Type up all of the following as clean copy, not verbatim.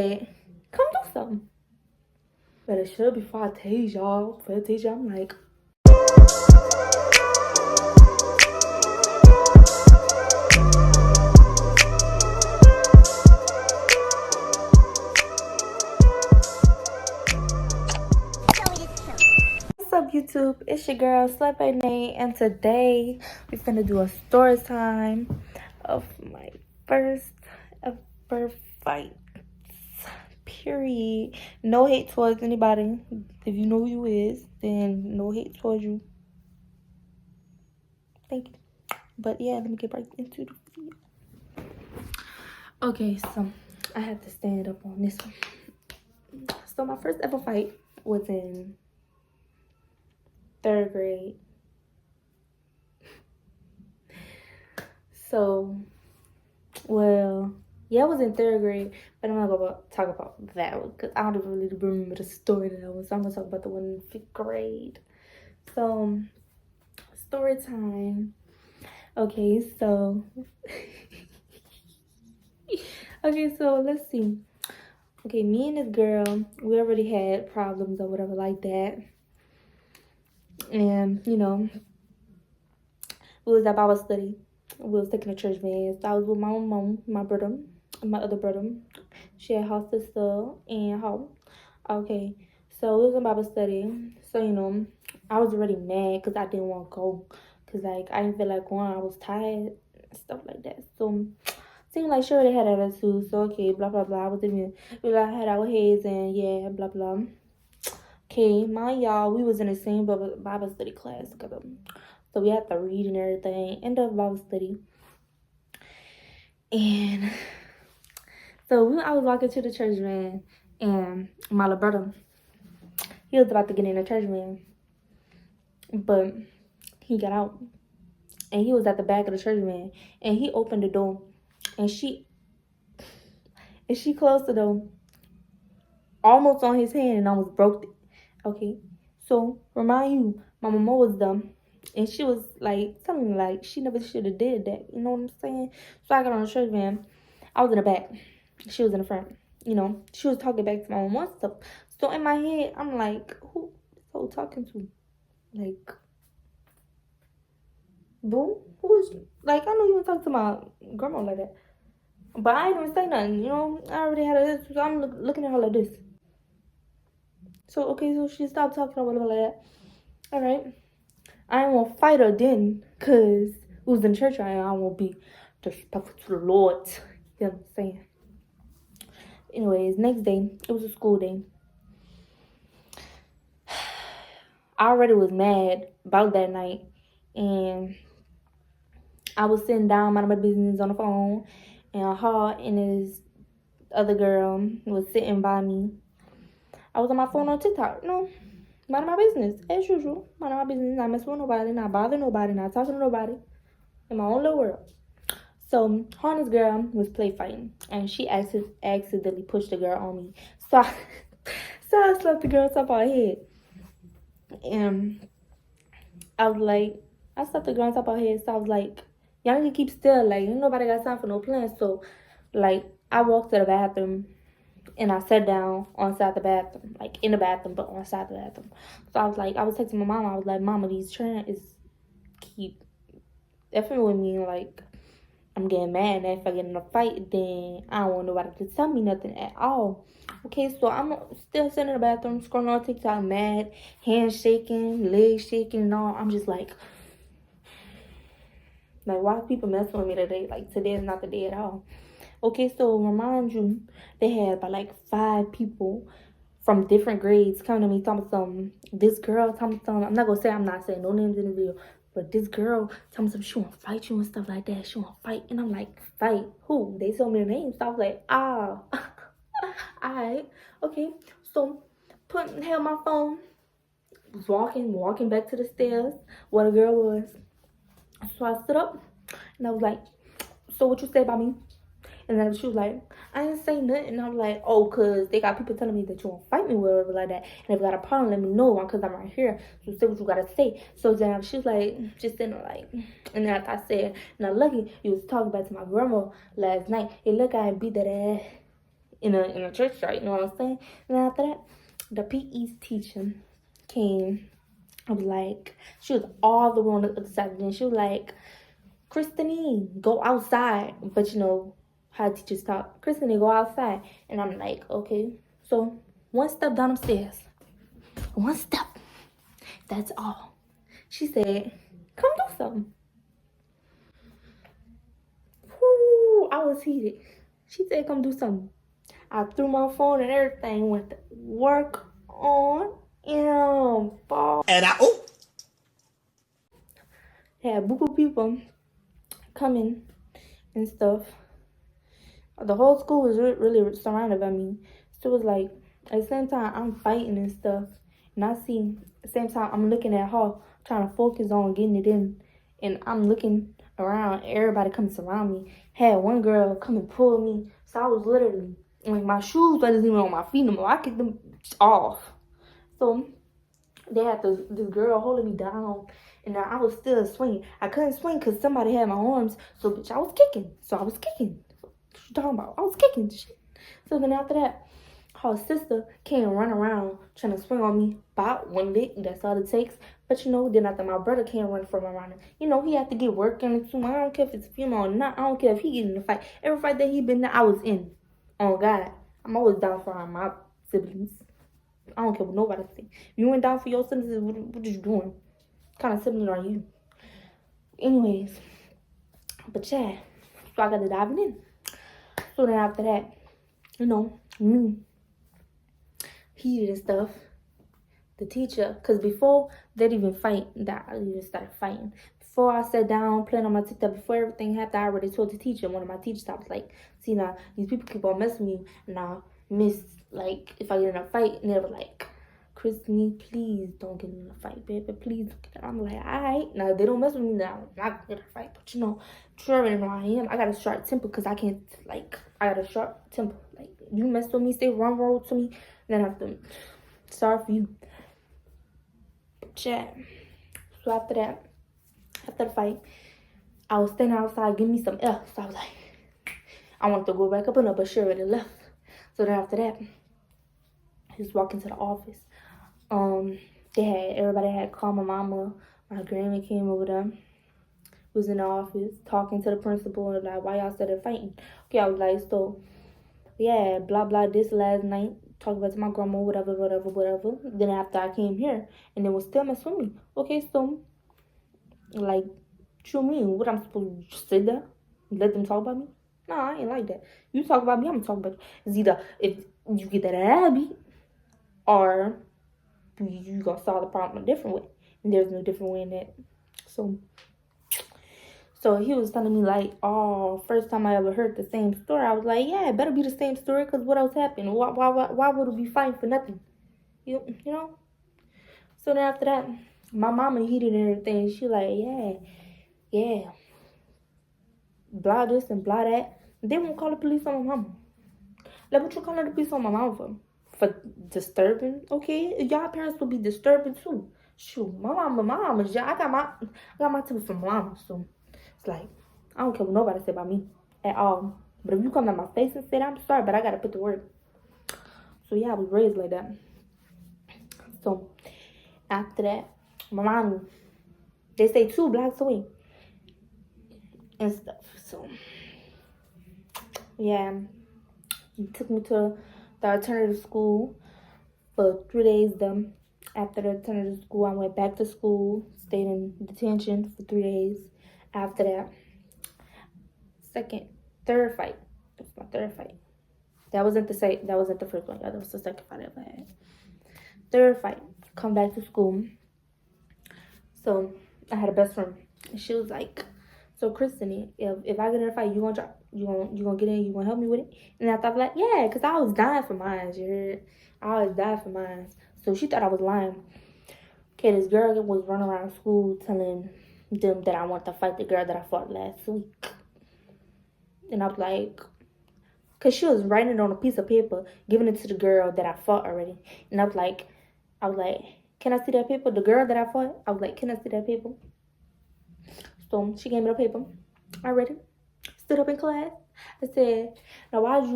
come do something. But it should before I tase y'all. Before I tase y'all, I'm like, what's up, YouTube? It's your girl, Slept by Nate, and today we're finna do a story time of my first ever fight. Period. No hate towards anybody. If you know who you is, then no hate towards you. Thank you. But yeah, let me get right into the video. Okay, so I have to stand up on this one. So my first ever fight was in 3rd grade. So, well, yeah, I was in 3rd grade, but I'm not gonna talk about that one because I don't even really remember the story that I was. So I'm gonna talk about the one in 5th grade. So, story time. Okay, so let's see. Okay, me and this girl, we already had problems or whatever like that. And, you know, we was at Bible study. We was taking a church van. So I was with my mom, my brother, and my other brother. She had her sister and her. Okay, so we was in Bible study. So, you know, I was already mad because I didn't want to go. Because, like, I didn't feel like going. I was tired and stuff like that. So, seemed like she already had attitude. So, okay, blah, blah, blah. I was even, we like, had our heads and, yeah, blah, blah. Okay, mind y'all, we was in the same Bible study class together. So, we had to read and everything. End of Bible study. And so, I was walking to the church van. And my little brother, he was about to get in the church van. But he got out. And he was at the back of the church van. And he opened the door. And she closed the door almost on his hand and almost broke it. Okay. So, remind you, my mama was dumb. And she was like, telling me like she never should have did that. You know what I'm saying? So I got on the church van. I was in the back. She was in the front. You know, she was talking back to my mama and stuff. So in my head, I'm like, who is so talking to? Like, boo? Who is, like, I know you don't talk to my grandma like that. But I didn't even say nothing, you know. I already had a, so I'm looking at her like this. So, okay, so she stopped talking or whatever like that. All right. I ain't gonna fight her then, because it was in church. I won't be disrespectful to the Lord. You know what I'm saying? Anyways, next day, it was a school day. I already was mad about that night. And I was sitting down, minding my business on the phone. And her and this other girl was sitting by me. I was on my phone on TikTok. No, minding my business, as usual. Minding my business, not messing with nobody, not bothering nobody, not talking to nobody. In my own little world. So, her and this girl was play fighting. And she accidentally pushed the girl on me. So I slapped the girl on top of her head. And I was like, I slapped the girl on top of her head. So I was like, y'all need to keep still. Like, ain't nobody got time for no plans. So, like, I walked to the bathroom. And I sat down on the side of the bathroom. Like, in the bathroom, but on the side of the bathroom. So I was like, I was texting my mom. I was like, Mama, these trends keep effing with me. Like, I'm getting mad. And if I get in a fight, then I don't want nobody to tell me nothing at all. Okay, so I'm still sitting in the bathroom, scrolling on TikTok, mad, hands shaking, legs shaking, and all. I'm just like, why people messing with me today? Like, today is not the day at all. Okay, so remind you, they had about like 5 people from different grades coming to me talking something. This girl talking something. I'm not saying no names in the video, but this girl telling me she want to fight you and stuff like that. She want to fight, and I'm like, fight who? They told me the names. So I was like, all right, okay. So held my phone, was walking back to the stairs where the girl was. So I stood up and I was like, so what you say about me? And then she was like, I didn't say nothing. And I was like, oh, because they got people telling me that you won't fight me, whatever, like that. And if you got a problem, let me know, because I'm right here. So say what you got to say. So then she was like, just sitting there like, and then I said, now lucky you was talking back to my grandma last night. Hey, look, I beat that ass. in a church strike, you know what I'm saying? And then after that, the PE teacher came. I was like, she was all the way on the other side. And then she was like, Christine, go outside. But you know how teachers talk. Christine, go outside. And I'm like, okay. So one step down the stairs. One step. That's all. She said, come do something. Whoo, I was heated. She said, come do something. I threw my phone and everything, went to work on ball. And Had boo people coming and stuff. The whole school was really surrounded by me. So it was like, at the same time, I'm fighting and stuff. And I see, at the same time, I'm looking at her, trying to focus on getting it in. And I'm looking around, everybody coming to surround me. Had one girl come and pull me. So I was literally, like, my shoes wasn't even on my feet no more. I kicked them off. So they had this girl holding me down. And I was still swinging. I couldn't swing because somebody had my arms. So, bitch, I was kicking. So I was kicking. What you talking about? I was kicking. So then after that, her sister came and run around trying to swing on me. About one lick. That's all it takes. But you know, then after my brother came run from around him. You know, he had to get work in it too. I don't care if it's female or not. I don't care if he get in a fight. Every fight that he been in, I was in. Oh, God. I'm always down for my siblings. I don't care what nobody say. You went down for your siblings, what are you doing? What kind of sibling are you? Anyways, but yeah, so I got to diving in. So then after that, you know, me, heated and stuff, the teacher, because before they'd even fight, that I even started fighting. Before I sat down, playing on my TikTok, before everything happened, I already told the teacher, one of my teachers, I was like, see now, these people keep on messing with me, and I miss, like, if I get in a fight, and they were like, Christine, please don't get in a fight, baby. Please don't get in. I'm like, alright. Now, they don't mess with me now. I'm not gonna get in a fight. But, you know, you already know how I am. I got a sharp temper because I can't, like, I got a sharp temper. Like, you mess with me, say wrong road to me, then I have to, sorry for you. But, yeah. So, after that, after the fight, I was standing outside getting me some air. So, I was like, I wanted to go back up in there, but she already left. So, then after that, he was walking to the office. Everybody had called my mama. My grandma came over there. Was in the office talking to the principal and like, why y'all started fighting? Okay, I was like, so yeah, blah blah this last night. Talk about to my grandma, whatever. Then after I came here and they was still messing with me. Okay, so like, what you mean? What I'm supposed to just sit there? Let them talk about me? No, I ain't like that. You talk about me, I'm talking about you. It's either if you get that habit or you gonna solve the problem a different way. And there's no different way in that. So he was telling me like, oh, first time I ever heard the same story. I was like, yeah, it better be the same story because what else happened? Why would it be fighting for nothing? You know? So then after that, my mama heated and everything. She like, yeah, blah this and blah that. They won't call the police on my mama. Like, what you calling the police on my mama for? For disturbing? Okay, y'all parents will be disturbing too. Shoot, my mama, I got my tips from my mama, so it's like, I don't care what nobody say about me at all. But if you come to my face and say, I'm sorry, but I gotta put the word. So yeah, I was raised like that. So after that, my mom, they say 2 blocks away and stuff. So yeah, he took me to the alternative school for 3 days. Then after the alternative school, I went back to school, stayed in detention for 3 days. After that, third fight. That was my third fight. That wasn't the first one. That was the second fight I ever had. Third fight, come back to school. So I had a best friend, and she was like, "So Kristen, if I get in a fight, you gonna get in? You gonna help me with it?" And I thought like, yeah, cause I was dying for mine. You heard? I was dying for mine. So she thought I was lying. Okay, this girl was running around school telling them that I want to fight the girl that I fought last week. And I was like, because she was writing it on a piece of paper, giving it to the girl that I fought already. And I was like, can I see that paper? The girl that I fought, I was like, can I see that paper? So she gave me the paper. I read it. Stood up in class. I said, now why is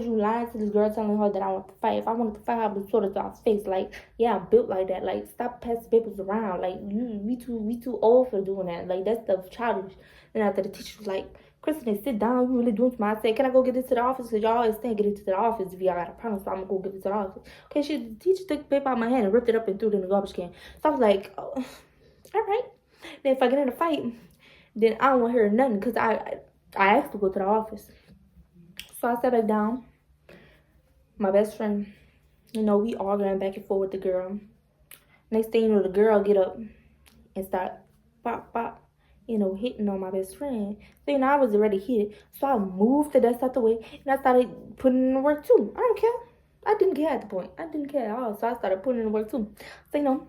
you lying to this girl telling her that I want to fight? If I wanted to fight, I would sort of to her face. Like, yeah, I'm built like that. Like, stop passing papers around. Like, we too old for doing that. Like, that stuff childish. And after the teacher was like, Kristen, sit down. You really doing something. I said, can I go get it to the office? Because y'all always saying get it to the office if y'all got a problem. So I'm going to go get it to the office. Okay, the teacher took the paper out of my hand and ripped it up and threw it in the garbage can. So I was like, oh, all right. Then if I get in a fight, then I don't want to hear nothing because I asked to go to the office. So I sat back down. My best friend, we arguing back and forth with the girl. Next thing you know, the girl get up and start pop, pop, hitting on my best friend. So, I was already hit. So I moved the dust out the way and I started putting in the work too. I don't care. I didn't care at the point. I didn't care at all. So I started putting in the work too. So,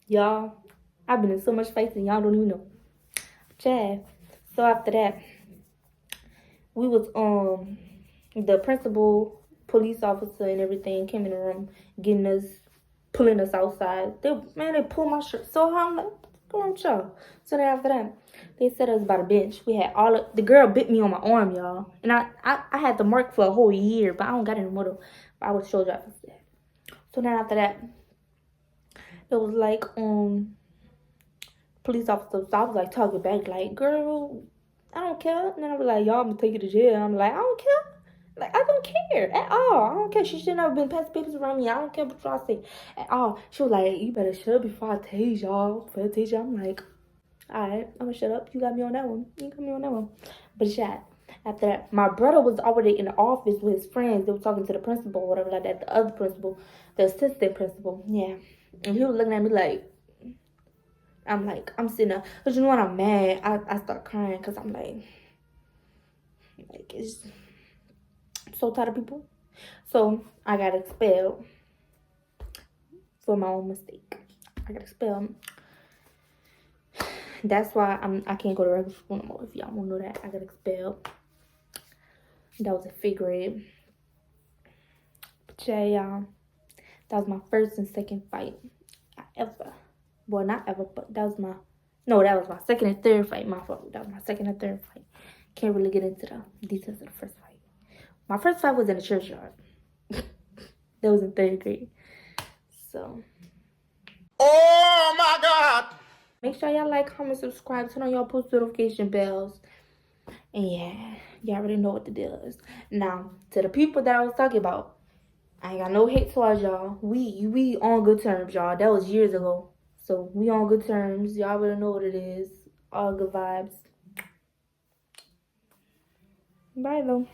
y'all, I've been in so much fights and y'all don't even know. Chad. So after that, we was the principal, police officer, and everything came in the room, pulling us outside. They pulled my shirt so hard. I'm like, go on, y'all. So then after that, they set us by the bench. We had the girl bit me on my arm, y'all, and I had the mark for a whole year, but I don't got it anymore though. But I would show you after that. So then after that, it was like police officer. So I was like talking back, like, girl, I don't care. And then I was like, y'all, I'm gonna take you to jail. And I'm like, I don't care. Like, I don't care at all. I don't care. She shouldn't have been passing papers around me. I don't care what y'all say at all. She was like, you better shut up before I tase y'all. I'm like, all right, I'm gonna shut up. You got me on that one. But shot. After that, my brother was already in the office with his friends. They were talking to the principal or whatever like that. The other principal, the assistant principal. Yeah. And he was looking at me like, I'm sitting there. Because when I'm mad, I start crying because I'm like, it's so tired of people. So I got expelled for my own mistake. I got expelled. That's why I can't go to regular school no more. If y'all want to know that, I got expelled. That was in 5th grade. But yeah, y'all, that was my first and second fight I ever. Well, not ever, but that was my second and third fight. My fault. That was my second and third fight. Can't really get into the details of the first fight. My first fight was in the churchyard. That was in 3rd grade. So. Oh my God! Make sure y'all like, comment, subscribe, turn on your post notification bells. And yeah, y'all already know what the deal is. Now, to the people that I was talking about, I ain't got no hate towards y'all. We on good terms, y'all. That was years ago. So we on good terms. Y'all already know what it is. All good vibes. Bye though.